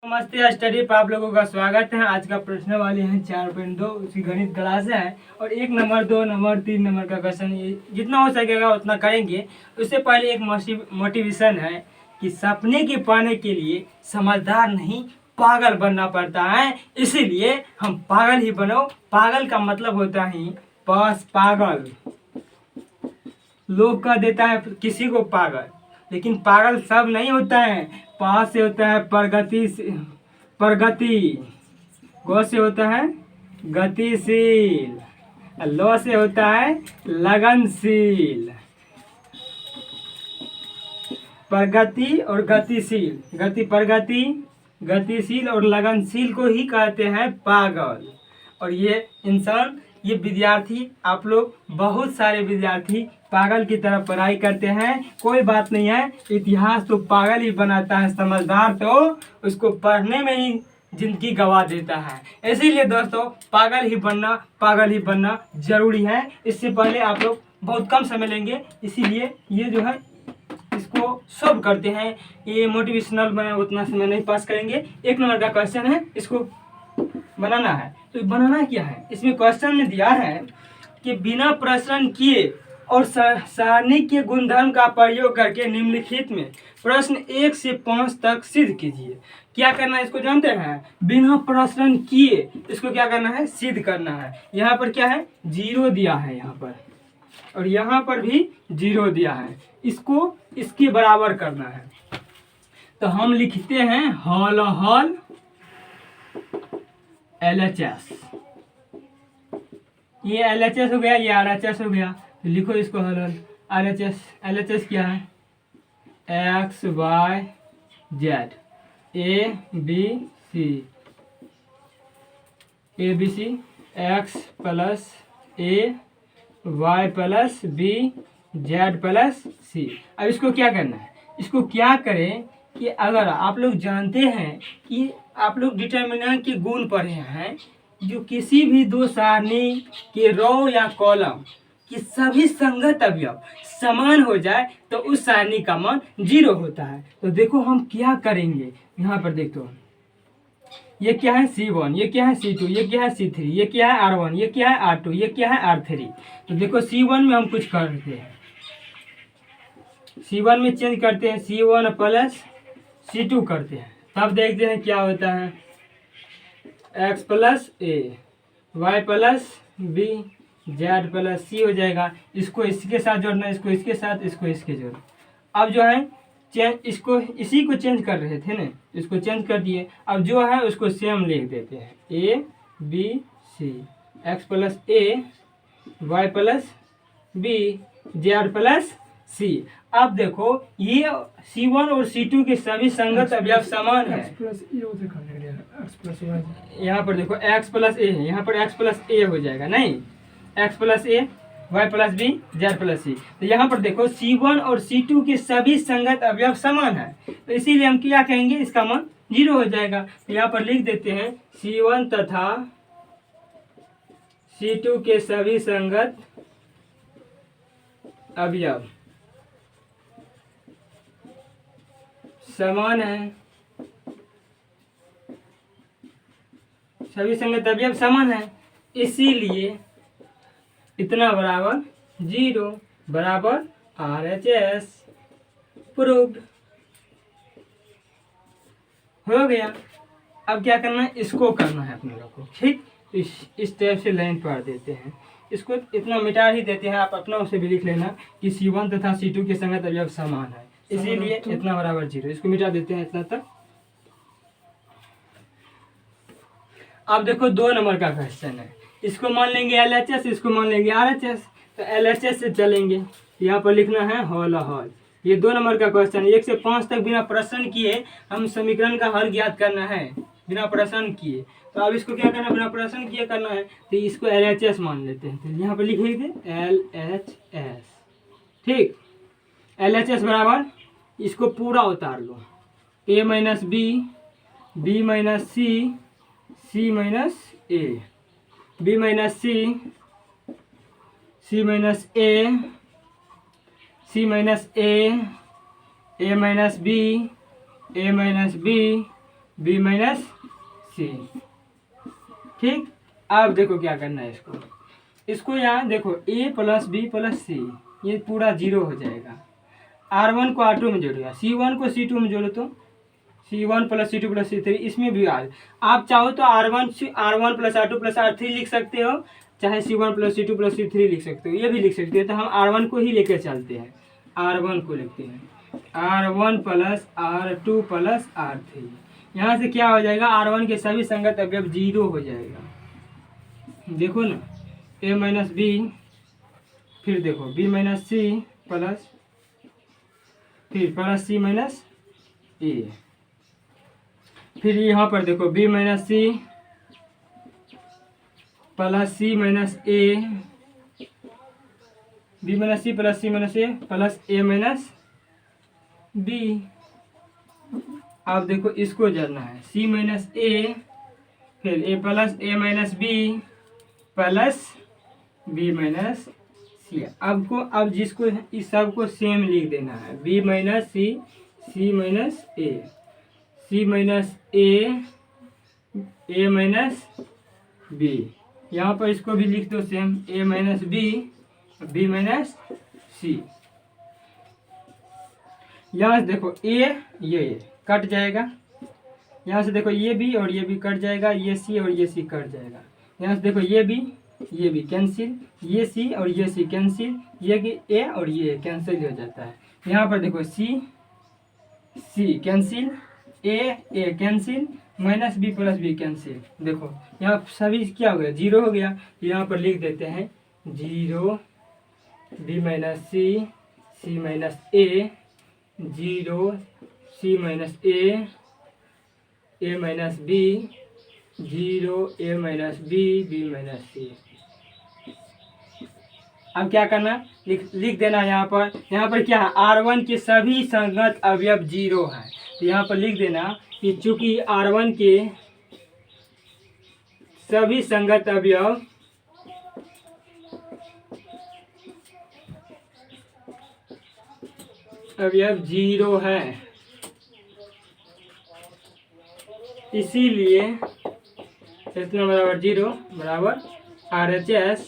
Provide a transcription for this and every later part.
नमस्ते स्टडी पर आप लोगों का स्वागत है। आज का प्रश्न वाले हैं 4.2 उसकी गणित क्लास है और 1 नंबर 2 नंबर 3 नंबर का क्वेश्चन जितना हो सकेगा उतना करेंगे। उससे पहले एक मोटिवेशन है कि सपने के पाने के लिए समझदार नहीं पागल बनना पड़ता है, इसीलिए हम पागल ही बनो। पागल का मतलब होता है पास पागल, लोग कह देता है किसी को पागल, लेकिन पागल सब नहीं होता है। पास से होता है प्रगति, गौ से होता है गतिशील, लौ से होता है लगनशील। प्रगति और गतिशील, प्रगति गतिशील और लगनशील को ही कहते हैं पागल। और ये इंसान, ये विद्यार्थी, आप लोग बहुत सारे विद्यार्थी पागल की तरह पढ़ाई करते हैं, कोई बात नहीं है। इतिहास तो पागल ही बनाता है, समझदार तो उसको पढ़ने में ही जिंदगी गवा देता है। इसीलिए दोस्तों पागल ही बनना जरूरी है। इससे पहले आप लोग बहुत कम समय लेंगे, इसीलिए ये जो है इसको सब करते हैं। ये मोटिवेशनल में उतना समय नहीं पास करेंगे। 1 नंबर का क्वेश्चन है, इसको बनाना है। तो बनाना क्या है, इसमें क्वेश्चन में दिया है कि बिना प्रश्न किए और सारणी के गुणधर्म का प्रयोग करके निम्नलिखित में प्रश्न 1 से 5 तक सिद्ध कीजिए। क्या करना है इसको जानते हैं? बिना प्रश्न किए इसको क्या करना है, सिद्ध करना है। यहाँ पर क्या है, 0 दिया है यहाँ पर, और यहाँ पर भी 0 दिया है। इसको इसके बराबर करना है। तो हम लिखते हैं हॉल LHS। ये LHS हो गया, ये RHS हो गया। तो लिखो इसको हॉल LHS क्या है, X Y Z ABC X plus A Y plus B Z plus C। अब इसको क्या करना है, इसको क्या करें कि अगर आप लोग जानते हैं कि आप लोग डिटर्मिनेंट के गुण पढ़े हैं, जो किसी भी दो सारणी के रो या कॉलम की सभी संगत अवयव समान हो जाए तो उस सारणी का मान 0 होता है। तो देखो हम क्या करेंगे, यहाँ पर देखो ये क्या है C1, ये क्या है C2, ये क्या है C3, ये क्या है R1, ये क्या है R2, ये क्या है R3। तो देखो C1 में हम कुछ करते हैं, C1 में चेंज करते हैं, C1 प्लस C2 करते हैं, तब देखते हैं क्या होता है। X plus A Y plus B Z plus C हो जाएगा। इसको इसके साथ जोड़ना, इसको इसके साथ, इसको इसके जोड़ना। अब जो है चेंज, इसको इसी को चेंज कर रहे थे ना, इसको चेंज कर दिए। अब जो है उसको सेम लिख देते हैं, A B C X plus A Y plus B Z plus C। अब देखो ये C1 और C2 के सभी संगत अवयव समान है। यहाँ पर देखो X प्लस A है, यहाँ पर X प्लस A हो जाएगा, नहीं X plus A Y plus B Z plus C। तो यहाँ पर देखो C1 और C2 के सभी संगत अवयव समान है, तो इसीलिए हम क्या कहेंगे, इसका मान 0 हो जाएगा। तो यहाँ पर लिख देते हैं C1 तथा C2 के सभी संगत अवयव समान है, सभी संगत अवयव समान है, इसीलिए इतना बराबर 0 बराबर RHS। प्रूव्ड हो गया। अब क्या करना है, इसको करना है अपने लोग को, ठीक। इस टाइप से लाइन पढ़ देते हैं, इसको इतना मिटा ही देते हैं। आप अपना उसे भी लिख लेना कि C1 तथा C2 के संगत अवयव समान है, इसीलिए इतना बराबर 0। इसको मिटा देते हैं इतना तक। अब देखो 2 नंबर का क्वेश्चन है, इसको मान लेंगे LHS, इसको मान लेंगे RHS। तो LHS से चलेंगे, यहाँ पर लिखना है हॉल। ये 2 नंबर का क्वेश्चन, 1 से 5 तक बिना प्रश्न किए हम समीकरण का हल ज्ञात करना है, बिना प्रश्न किए। तो अब इसको क्या करना है, बिना प्रश्न किए करना है। तो इसको LHS मान लेते हैं, तो यहाँ पर लिख देते LHS, ठीक। LHS बराबर, इसको पूरा उतार लो, A minus B minus C minus A, B minus C minus A, C minus A minus B, A minus B B minus C. ठीक, अब देखो क्या करना है इसको यहाँ देखो A plus B plus C, ये पूरा 0 हो जाएगा। R1 को R2 में जोड़ेगा, C1 को C2 में जोड़ो तो C1 plus C2 plus C3, इसमें भी आप चाहो तो R1 plus R2 plus R3 लिख सकते हो, चाहे C1 plus C2 plus C3 लिख सकते हो, ये भी लिख सकते हो। तो हम R1 को ही लेकर चलते हैं, R1 को लिखते हैं R1 plus R2 plus R3। यहाँ से क्या हो जाएगा, R1 के सभी संगत अवयव 0 हो जाएगा। देखो ना, a माइनस बी, फिर देखो b माइनस सी प्लस, फिर प्लस सी माइनस ए, फिर यहाँ पर देखो b minus C plus C minus A, B minus C plus C minus A plus A minus B. अब देखो इसको जानना है, सी माइनस ए, फिर A plus A minus B plus B minus C. अब जिसको इस सब को सेम लिख देना है, B minus C, C minus A, C minus A minus B. यहाँ पर इसको भी लिख दो same, A minus B minus C. यहाँ से देखो ये कट जाएगा, यहाँ से देखो ये भी और ये भी कट जाएगा, ये सी और ये सी कट जाएगा। यहाँ से देखो ये भी कैंसिल, ये सी और ये सी कैंसिल, ये ए और ये कैंसिल हो जाता है। यहाँ पर देखो C cancel, A cancel, minus B plus B cancel. देखो यहाँ सभी क्या हो गया, 0 हो गया। यहाँ पर लिख देते हैं 0 बी माइनस सी माइनस ए, 0 सी माइनस ए माइनस बी, 0 ए माइनस बी माइनस सी। अब क्या करना, लिख देना यहाँ पर क्या है, R1 के सभी संगत अवयव 0 है। तो यहाँ पर लिख देना कि चूंकि R1 के सभी संगत अवयव अवयव 0 है, इसीलिए इतना बराबर 0 बराबर RHS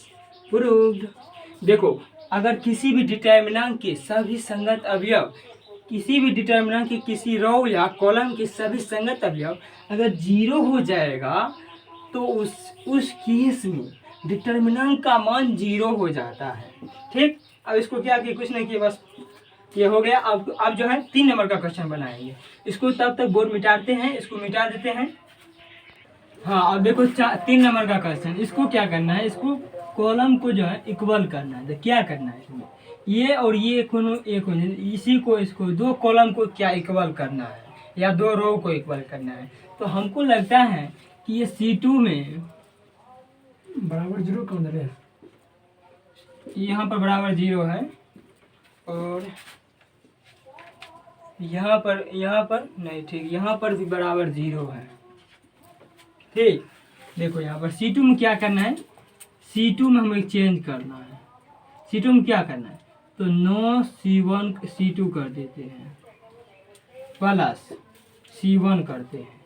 प्रूव्ड। देखो अगर किसी भी डिटर्मिनेंट के सभी संगत अवयव, किसी भी डिटर्मिनेंट के किसी रो या कॉलम के सभी संगत अवयव अगर 0 हो जाएगा तो उस केस में डिटर्मिनेंट का मान 0 हो जाता है। ठीक, अब इसको क्या किया, कुछ नहीं किया, बस ये हो गया। अब जो है 3 नंबर का क्वेश्चन बनाएंगे, इसको तब तक बोर्ड मिटाते हैं, इसको मिटा देते हैं। हाँ, अब देखो 3 नंबर का क्वेश्चन, इसको क्या करना है, इसको कॉलम को जो है इक्वल करना है। तो क्या करना है इसमें, ये और ये कोनो एक हो जाए, इसी को इसको 2 कॉलम को क्या इक्वल करना है या 2 रो को इक्वल करना है। तो हमको लगता है कि ये C2 में बराबर 0 कौन है, यहाँ पर बराबर 0 है और यहाँ पर नहीं, ठीक, यहाँ पर भी बराबर 0 है। ठीक, देखो यहाँ पर C2 में क्या करना है, C2 में हमें चेंज करना है। C2 में क्या करना है, तो 9 C1 C2 कर देते हैं प्लस C1 करते हैं।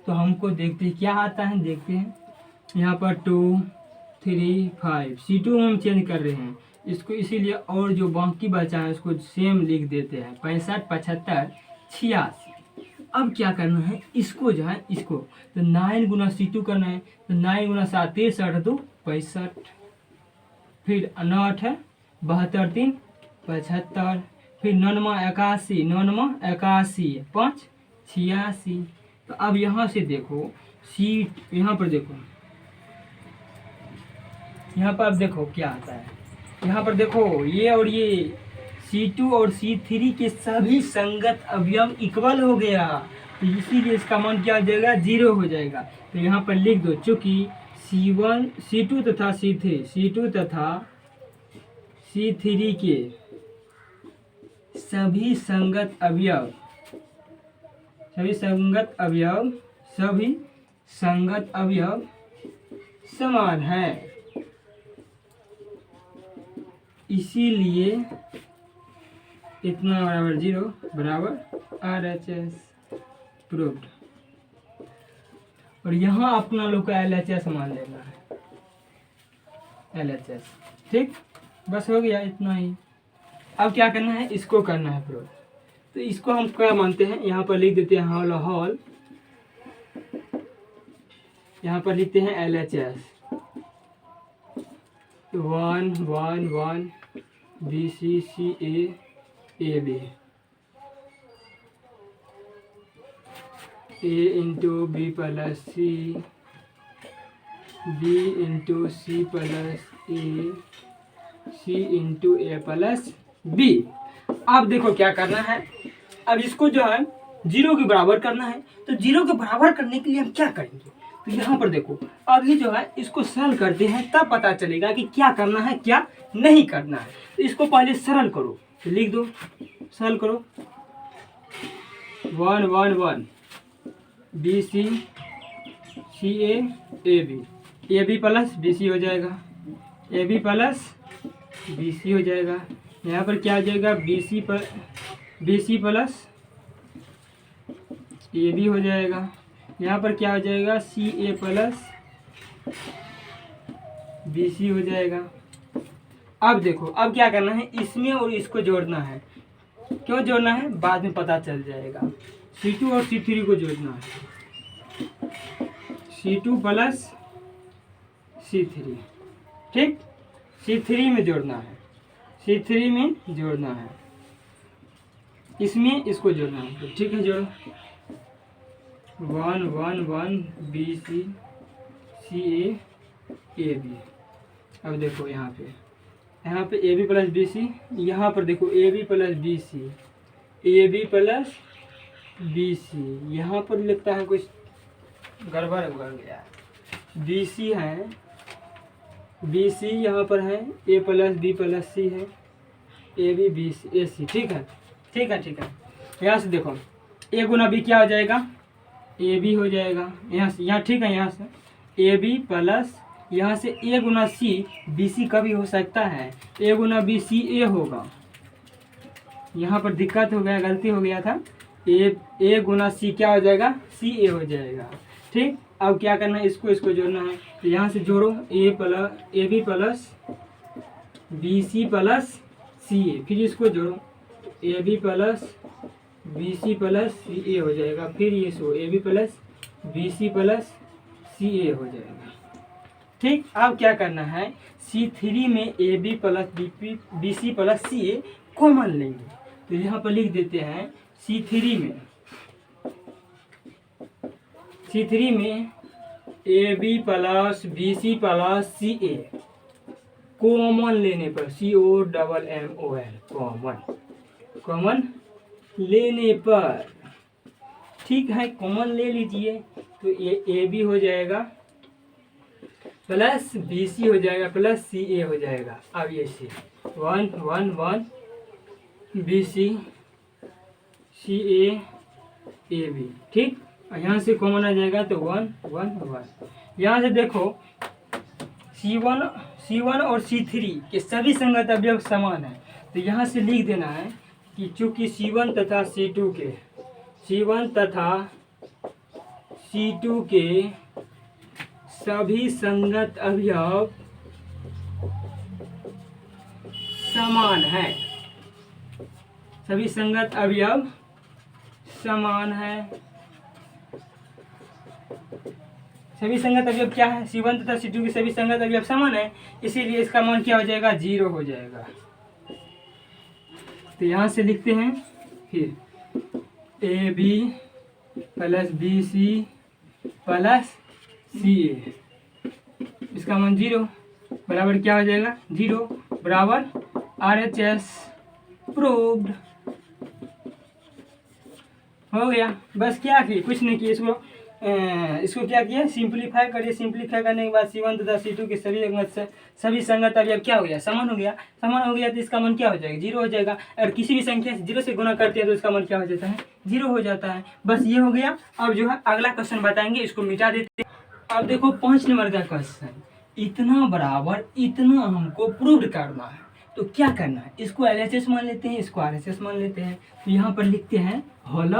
तो हमको देखते हैं क्या आता है, देखते हैं। यहाँ पर 2 3 5 C2 में हम चेंज कर रहे हैं इसको, इसीलिए और जो बाकी बचा है उसको सेम लिख देते हैं, 65 75 86। अब क्या करना है, इसको जो है इसको तो 9 गुना C2 करना है, तो 9 गुना 7 63 2 65, फिर 9 8 72 3 75, फिर 9 81 9 81 5 86। तो अब यहाँ से देखो यहाँ पर देखो, यहाँ पर अब देखो क्या आता है। यहाँ पर देखो ये और ये C2 और C3 के सभी संगत अवयव इक्वल हो गया, तो इसीलिए इसका मान क्या हो जाएगा, 0 हो जाएगा। तो यहाँ पर लिख दो, चूँकि C2 तथा C2 तथा C3 के सभी संगत अवयव समान है, इसीलिए इतना बराबर 0 बराबर RHS प्रूव्ड। और यहाँ अपना लोग का LHS मान लेना है, LHS। ठीक, बस हो गया इतना ही। अब क्या करना है, इसको करना है प्रूव। तो इसको हम क्या मानते हैं, यहाँ पर लिख देते हैं हॉल हॉल, यहाँ पर लिखते हैं LHS 1 1 1 BC CA AB A into B plus C B into C plus A C into A plus B। अब देखो क्या करना है, अब इसको जो है 0 के बराबर करना है। तो 0 के बराबर करने के लिए हम क्या करेंगे, तो यहाँ पर देखो अभी जो है इसको सरल करते हैं, तब पता चलेगा कि क्या करना है क्या नहीं करना है। तो इसको पहले सरल करो, तो लिख दो, सरल करो 1 1 1 BC CA AB AB plus BC हो जाएगा, AB प्लस BC हो जाएगा। यहाँ पर क्या आ जाएगा, BC प्लस AB हो जाएगा। यहाँ पर क्या हो जाएगा, CA प्लस BC हो जाएगा। अब देखो अब क्या करना है, इसमें और इसको जोड़ना है। क्यों जोड़ना है, बाद में पता चल जाएगा। C2 और C3 को जोड़ना है, C2 प्लस C3। ठीक, C3 में जोड़ना है, C3 में जोड़ना है, इसमें इसको जोड़ना है। तो ठीक है, जोड़ो 1 1 1 BC CA AB। अब देखो यहाँ पे AB प्लस BC, यहाँ पर देखो AB plus BC AB plus BC, यहाँ पर लगता है कुछ गड़बड़ हो गया। BC है, BC यहाँ पर है, A plus B plus C है, AB BC AC। ठीक है, ठीक है, ठीक है। यहाँ से देखो A गुना B क्या हो जाएगा, AB हो जाएगा। यहाँ से यहाँ, ठीक है, यहाँ से AB प्लस यहाँ से A गुना C BC का भी हो सकता है, A गुना B CA होगा। यहाँ पर दिक्कत हो गया, गलती हो गया था। A गुना C क्या हो जाएगा, CA हो जाएगा। ठीक, अब क्या करना है, इसको जोड़ना है। तो यहाँ से जोड़ो AB plus BC plus CA, फिर इसको जोड़ो AB plus BC plus CA हो जाएगा। फिर ये सो AB plus BC plus CA हो जाएगा। ठीक, अब क्या करना है, C3 में AB plus BC plus CA common लेंगे। तो यहाँ पर लिख देते हैं C3 में AB plus BC plus CA common लेने पर COMMON कॉमन लेने पर, ठीक है, कॉमन ले लीजिए। तो ये AB हो जाएगा प्लस BC हो जाएगा प्लस CA हो जाएगा। अब ये से 1 1 1 BC CA AB। ठीक, यहाँ से कॉमन आ जाएगा तो 1 1 1। यहाँ से देखो C1 और C3 के सभी संगत अवयव समान है। तो यहाँ से लिख देना है कि चूंकि C1 तथा C2 के सभी संगत अवयव समान है, सभी संगत अवयव समान है। सभी संगत अवयव क्या है, C1 तथा C2 के सभी संगत अवयव समान है, इसीलिए इसका मान क्या हो जाएगा, 0 हो जाएगा। तो यहाँ से लिखते हैं फिर AB plus BC plus CA, इसका मान 0 बराबर क्या हो जाएगा, 0 बराबर RHS प्रूव्ड। हो गया, बस क्या किए, कुछ नहीं किए। इसको क्या किया, सिंप्लीफाई करिए। सिंप्लीफाई करने के बाद C1 तथा C2 के सभी संगत अवयव क्या हो गया, समान हो गया। समान हो गया तो इसका मान क्या हो जाएगा, 0 हो जाएगा। और किसी भी संख्या से 0 से गुना करते हैं तो इसका मान क्या हो जाता है, 0 हो जाता है। बस ये हो गया। अब जो है अगला क्वेश्चन बताएंगे, इसको मिटा देते हैं। अब देखो 5 नंबर का क्वेश्चन, इतना बराबर इतना हमको प्रूव करना है। तो क्या करना है, इसको LHS मान लेते हैं, इसको RHS मान लेते हैं। तो यहाँ पर लिखते हैं हॉल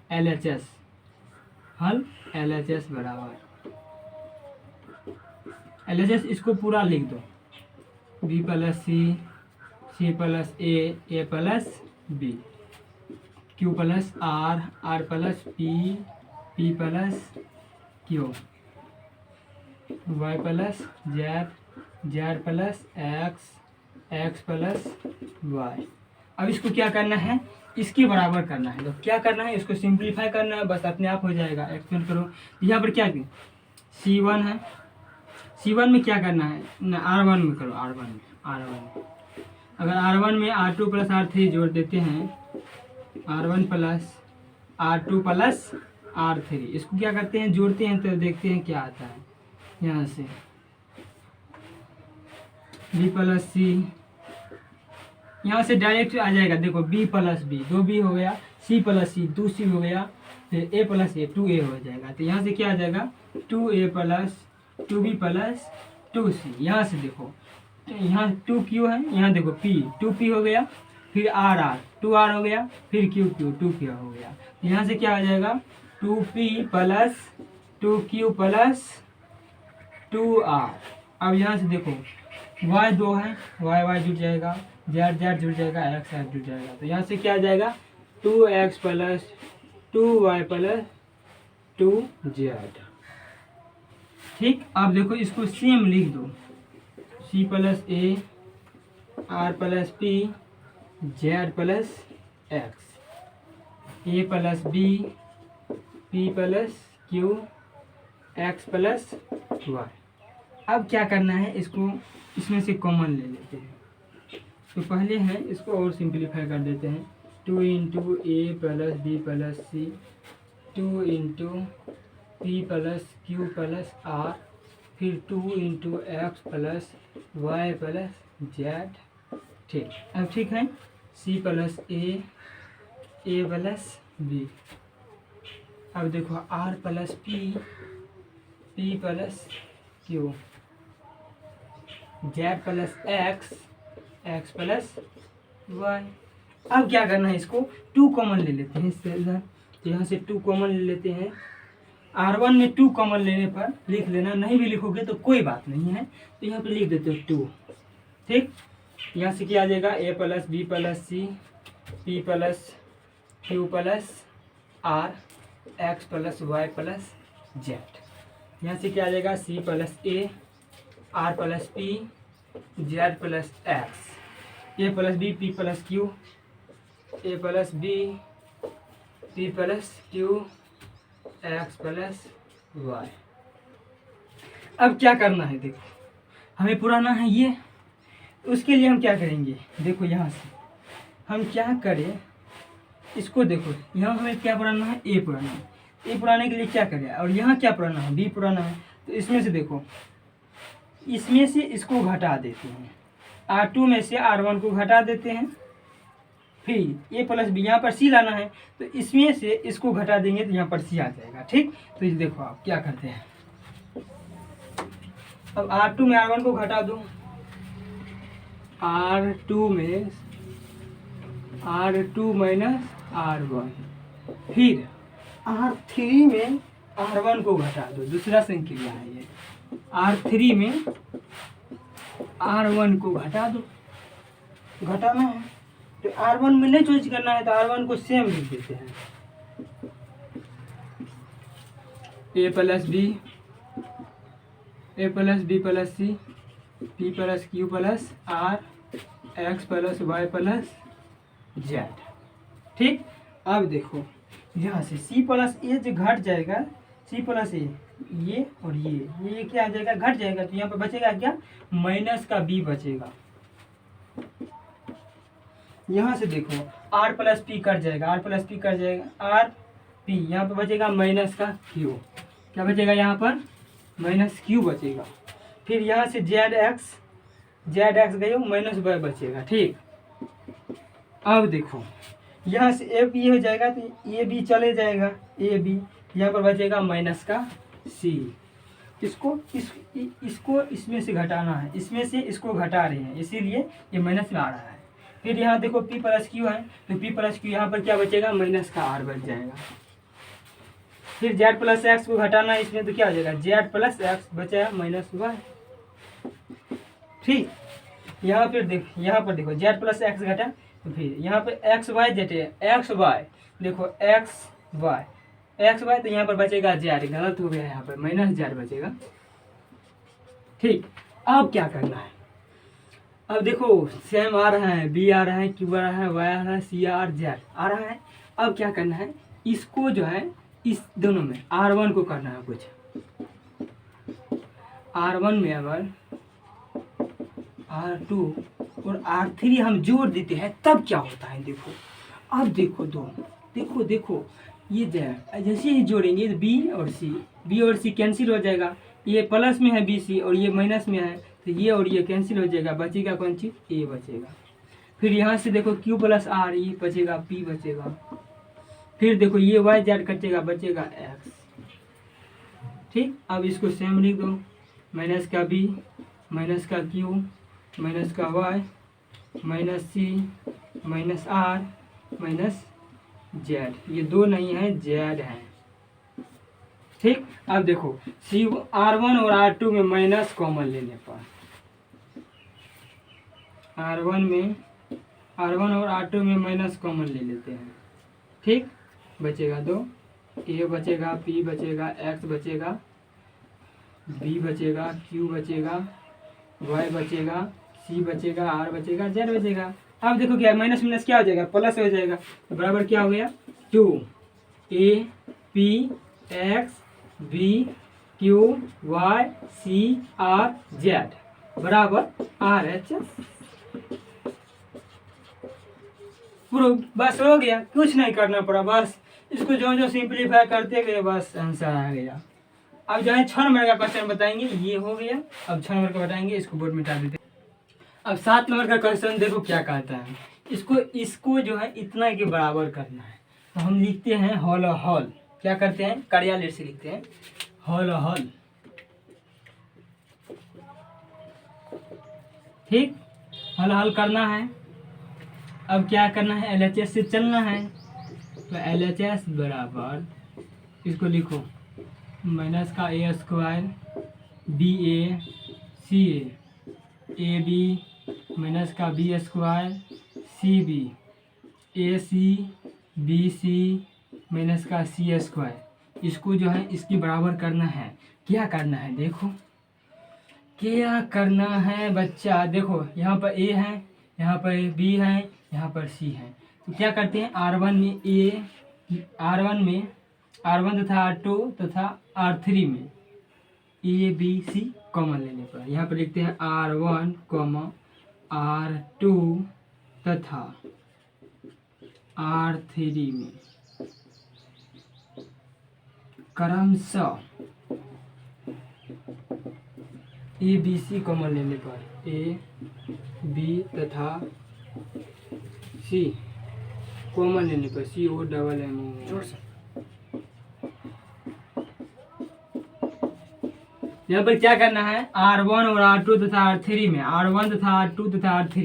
LHS हल LHS बराबर LHS, इसको पूरा लिख दो, B plus C plus A plus B, Q plus R plus P plus Q, Y plus Z plus X plus Y। अब इसको क्या करना है, इसके बराबर करना है। तो क्या करना है, इसको सिंप्लीफाई करना है, बस अपने आप हो जाएगा। एक्सपेंड करो, यहाँ पर क्या C1 है, C1 में क्या करना है ना, R1 में करो, R1 में अगर R1 में R2 प्लस R3 जोड़ देते हैं, R1 plus R2 plus R3, इसको क्या करते हैं, जोड़ते हैं, तो देखते हैं क्या आता है। यहाँ से B प्लस C, यहाँ से डायरेक्ट आ जाएगा, देखो B प्लस B 2B हो गया, C प्लस C 2C हो गया, फिर A प्लस A 2A हो जाएगा। तो यहाँ से क्या आ जाएगा 2A plus 2B plus 2C। यहाँ से देखो, यहाँ 2Q है, यहाँ देखो P 2P हो गया, फिर R 2R हो गया, फिर Q 2Q हो गया। यहाँ से क्या आ जाएगा 2P plus 2Q plus 2R। अब यहाँ से देखो Y 2 है, Y जुड़ जाएगा, Z जुड़ जाएगा, X जुड़ जाएगा। तो यहाँ से क्या आ जाएगा 2X plus 2Y plus 2Z। ठीक, अब देखो इसको सेम लिख दो, C plus A R plus P Z plus X, A plus B P plus Q X plus Y। अब क्या करना है, इसको इसमें से कॉमन ले लेते हैं। तो पहले है इसको और सिंप्लीफाई कर देते हैं, 2 into A plus B plus C, 2 into P plus Q plus R, फिर 2 into X plus Y plus Z। ठीक, अब ठीक है, C plus A plus B। अब देखो R plus P plus Q, Z plus X plus Y। अब क्या करना है, इसको 2 कॉमन ले लेते हैं इससे इधर। तो यहाँ से 2 कॉमन ले लेते हैं। R1 में 2 कॉमन लेने पर लिख लेना, नहीं भी लिखोगे तो कोई बात नहीं है, तो यहाँ पे लिख देते हो 2। ठीक, यहाँ से क्या आ जाएगा A plus B plus C P plus Q plus R X plus Y plus Z। यहाँ से क्या आ जाएगा C plus A R plus P Z plus X, A plus B P plus Q, A plus B P plus Q X plus Y। अब क्या करना है, देखो हमें पुराना है ये, उसके लिए हम क्या करेंगे, देखो यहाँ से हम क्या करें, इसको देखो यहाँ हमें क्या पुराना है, A पुराना है, A पुराने के लिए क्या करें, और यहाँ क्या पुराना है, B पुराना है। तो इसमें से देखो, इसमें से इसको घटा देते हैं, R2 में से R1 को घटा देते हैं, फिर A प्लस B, यहाँ पर C लाना है, तो इसमें से इसको घटा देंगे तो यहाँ पर C आ जाएगा। ठीक, तो ये देखो आप क्या करते हैं, अब R2 में R1 को घटा दो, R2 में R2 माइनस R1, फिर R3 में R1 को घटा दो, दूसरा संक्रिया है ये, R3 में R1 को घटा दो, घटाना है तो R1 में नहीं चॉइस करना है, तो R1 को सेम लिख देते हैं, A plus B plus C P plus Q plus R X plus Y plus Z। ठीक, अब देखो यहाँ से C प्लस A जो घट जाएगा, C प्लस A ये और ये क्या आ जाएगा, घट जाएगा, तो यहाँ पर बचेगा क्या, माइनस का B बचेगा। यहाँ से देखो R प्लस P कट जाएगा, R प्लस P कट जाएगा, R P, यहाँ पर बचेगा माइनस का Q, क्या बचेगा यहाँ पर माइनस Q बचेगा। फिर यहाँ से ZX गए माइनस Y बचेगा। ठीक, अब देखो यहाँ से ए बी हो जाएगा, तो ए बी चले जाएगा, ए बी, यहाँ पर बचेगा माइनस का C। इसको इसमें से घटाना है, इसमें से इसको घटा रहे हैं, इसीलिए ये माइनस में आ रहा है। फिर यहाँ देखो P प्लस Q है, तो P प्लस Q यहाँ पर क्या बचेगा, माइनस का R बच जाएगा। फिर जेड प्लस एक्स को घटाना है इसमें, तो क्या हो जाएगा, जेड प्लस एक्स बचा माइनस वाई। ठीक, यहाँ फिर यहाँ पर देखो जेड प्लस एक्स घटा, तो फिर यहाँ पे X Y Z, X Y, देखो एक्स वाई, तो यहाँ पर बचेगा जेड, गलत हो गया, यहाँ पर माइनस जेड बचेगा। ठीक, अब क्या करना है, अब देखो सेम आ रहा है, बी आ रहा है, क्यू आ रहा है, वाई आ रहा है, सी आर जेड आ रहा है। अब क्या करना है, इसको जो है इस दोनों में R1 को करना है कुछ, R1 में अगर R2 और R3 हम जोड़ देते हैं तब क्या होता है, देखो अब देखो दोनों, देखो ये जैसे ही जोड़ेंगे बी और सी कैंसिल हो जाएगा, ये प्लस में है BC और ये माइनस में है, तो ये और ये कैंसिल हो जाएगा, बचेगा कौन चीज़, A बचेगा। फिर यहाँ से देखो Q प्लस R, ये बचेगा P बचेगा। फिर देखो ये Y जेड कटेगा, बचेगा X। ठीक, अब इसको सेम लिख दो, माइनस का B, माइनस का Q, माइनस का Y, minus C, minus R, minus Z, ये दो नहीं है, जेड है। ठीक, अब देखो R1 और R2 में माइनस कॉमन लेने पर, R1 और R2 में माइनस कॉमन ले लेते हैं। ठीक, बचेगा 2, A बचेगा, P बचेगा, X बचेगा, B बचेगा, Q बचेगा, Y बचेगा, C बचेगा, R बचेगा, Z बचेगा। अब देखो क्या माइनस माइनस क्या हो जाएगा, प्लस हो जाएगा, तो बराबर क्या हो गया, 2 A P X B Q Y C R Z बराबर RHS। प्रूफ, बस हो गया, कुछ नहीं करना पड़ा, बस इसको जो सिंप्लीफाई करते गए बस आंसर आ गया। अब जो है 6 नंबर का क्वेश्चन बताएंगे, ये हो गया। अब 6 नंबर का बताएंगे, इसको बोर्ड में डाल देते। अब 7 नंबर का क्वेश्चन देखो क्या कहता है, इसको जो है इतना के बराबर करना है, तो हम लिखते हैं हॉल, क्या करते हैं, कार्यालय से लिखते हैं हॉल। ठीक, हॉल करना है। अब क्या करना है, LHS से चलना है, तो LHS बराबर, इसको लिखो माइनस का A² BA CA AB minus का B² CB AC BC minus का C²। इसको जो है इसकी बराबर करना है। क्या करना है, देखो क्या करना है बच्चा, देखो यहाँ पर A है, यहाँ पर B है, यहाँ पर C है, तो क्या करते हैं, R1 तथा R2 तथा R3 में A B C कॉमन लेने पर यहाँ पर लिखते हैं R1, R2 तथा R3 में क्रमशः A B C कॉमन लेने पर A B तथा C कॉमन लेने पर CO यहाँ पर क्या करना है, R1 और R2 तथा R3 में, R1 तथा R2 तथा R3,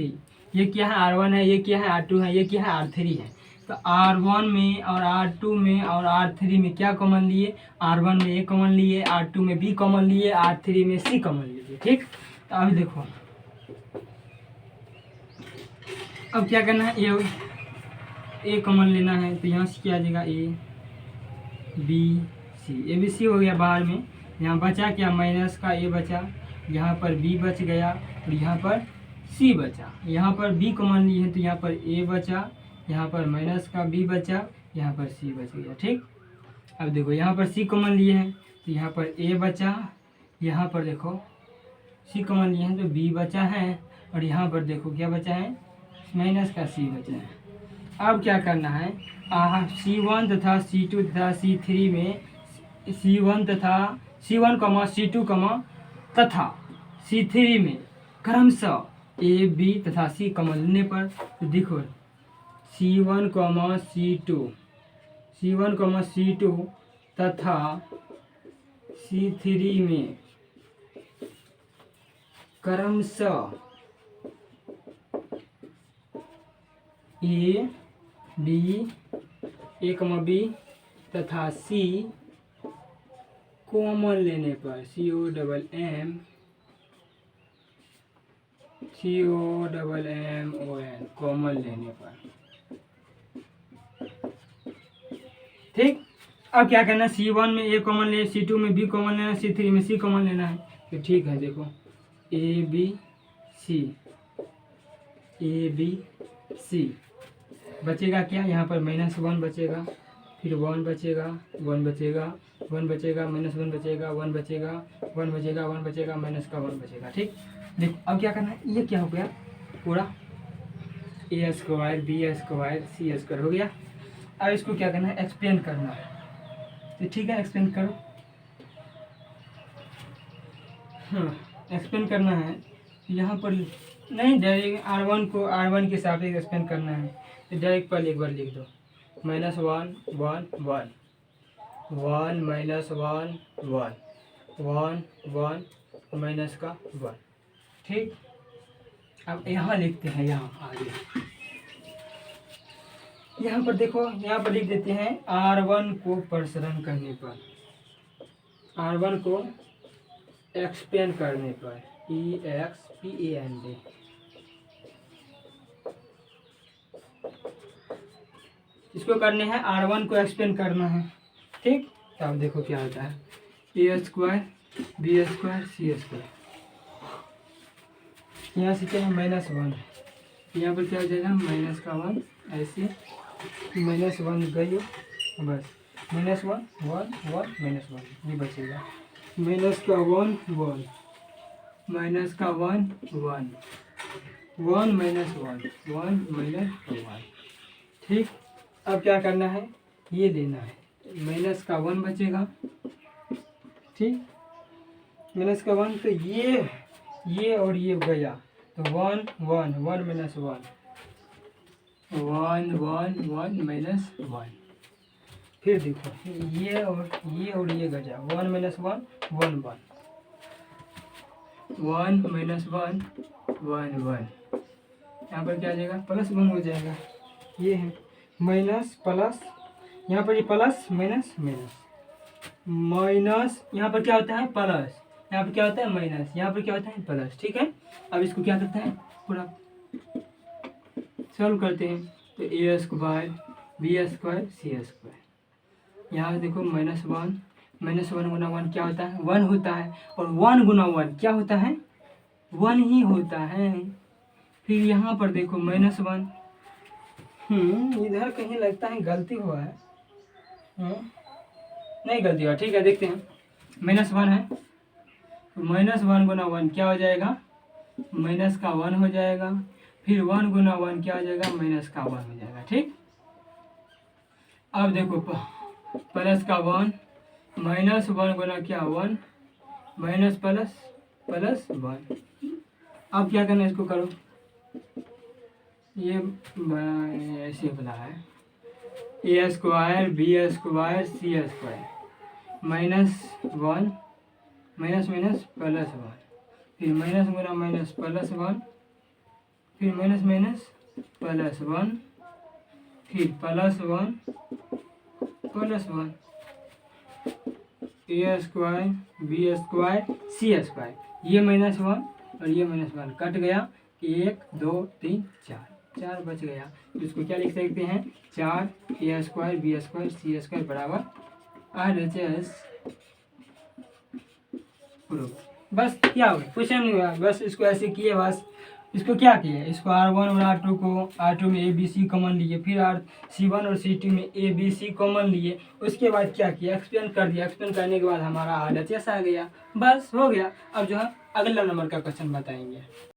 ये क्या है, R1 है, ये क्या है, R2 है, ये क्या है, R3 है। तो R1 में और R2 में और R3 में क्या कॉमन लिए, R1 में A कॉमन लिए, R2 में B कॉमन लिए, R3 में C कॉमन लिए। ठीक, तो अभी देखो अब क्या करना है, A कॉमन लेना है, तो यहाँ से क्या आ जाएगा, A B C, A B C हो गया बाहर में। यहाँ बचा क्या, माइनस का A बचा, यहाँ पर B बच गया और यहाँ पर C बचा। यहाँ पर B कॉमन लिए हैं, तो यहाँ पर A बचा, यहाँ पर माइनस का B बचा, यहाँ पर C बच गया। ठीक, अब देखो यहाँ पर C कॉमन लिए हैं, तो यहाँ पर A बचा, यहाँ पर देखो C कॉमन लिए हैं तो B बचा है, और यहाँ पर देखो क्या बचा है, माइनस का C बचा है। अब क्या करना है, C1 तथा C2 तथा C3 में C1 C2 तथा C3 में क्रमशः A B तथा C कॉमन लेने पर, तो देखो C1 C2 तथा C3 में क्रमशः A B तथा C कॉमन लेने पर COMMON कॉमन लेने पर। ठीक, अब क्या करना है, C1 में A कॉमन ले, C2 में B कॉमन लेना, C3 में C कॉमन लेना है। तो ठीक है, देखो ABC बचेगा क्या, यहाँ पर -1 बचेगा, फिर 1 बचेगा, 1 बचेगा, 1 बचेगा, -1 बचेगा, 1 बचेगा, 1 बचेगा, 1 बचेगा, माइनस का 1 बचेगा। ठीक, देखो अब क्या करना है, ये क्या हो गया पूरा A² B² C² हो गया। अब इसको क्या करना है, एक्सपेंड करना है। तो ठीक है, एक्सपेंड करो। हाँ, एक्सपेंड करना है, यहाँ पर नहीं डायरेक्ट R1 को R1 के सापेक्ष एक्सपेंड करना है। तो डायरेक्ट पहले एक बार लिख दो, -1 1 1 1 -1 1 1 माइनस का 1। ठीक, अब यहाँ लिखते हैं, यहाँ आगे यहाँ पर देखो, यहाँ पर लिख देते हैं R1 को प्रसरण करने पर, R1 को एक्सपेंड करने पर EXPAND। इसको करने हैं, R1 को एक्सपेंड करना है। ठीक, अब देखो क्या होता है, A² B² C²। यहाँ से क्या है, -1, यहाँ पर क्या हो जाएगा, माइनस का 1, ऐसे -1 गई, बस -1 1 1 -1 ये बचेगा, माइनस का 1 1 माइनस का 1 1 1 -1 ठीक, अब क्या करना है, ये लेना है, माइनस का 1 बचेगा। ठीक, माइनस का 1, तो ये और ये गया, तो 1 1 1 -1 1 1 1 -1। फिर देखो ये और ये गया, 1 -1 1 1 1 -1 1 यहाँ पर क्या आ जाएगा, +1 हो जाएगा। ये है माइनस प्लस, यहाँ पर ये प्लस माइनस माइनस, यहाँ पर क्या होता है प्लस, यहाँ पर क्या होता है माइनस, यहाँ पर क्या होता है प्लस। ठीक है, अब इसको क्या करते हैं, पूरा सॉल्व करते हैं। तो A² B² C², यहाँ देखो -1 गुना 1 क्या होता है, 1 होता है, और 1 गुना 1 क्या होता है, 1 ही होता है। फिर यहाँ पर देखो -1, इधर कहीं लगता है गलती हुआ है, नहीं गलती हुआ, ठीक है देखते हैं। -1 है, तो -1 गुना 1 क्या हो जाएगा, माइनस का 1 हो जाएगा। फिर 1 गुना 1 क्या हो जाएगा, माइनस का 1 हो जाएगा। ठीक, अब देखो प्लस का 1, -1 गुना क्या 1, माइनस प्लस 1। अब क्या करना है, इसको करो, ये ऐसे बना है, A² B² C², -1 माइनस +1, फिर माइनस गुना माइनस +1, फिर माइनस +1, फिर +1 A² B² C², ये -1 और ये -1 कट गया, 1 2 3 4 बच गया। तो इसको क्या लिख सकते हैं, 4 A² B² C² बराबर RHS प्रूफ। बस क्या हुआ, कुछ नहीं हुआ, बस इसको ऐसे किए, बस इसको क्या किए, इसको R1 और R2 को, R2 में ABC कॉमन लिए, फिर C1 और C2 में ABC कॉमन लिए, उसके बाद क्या किया, एक्सपेंड कर दिया। एक्सपेंड करने के बाद हमारा RHS आ गया, बस हो गया। अब जो है अगला नंबर का क्वेश्चन बताएंगे।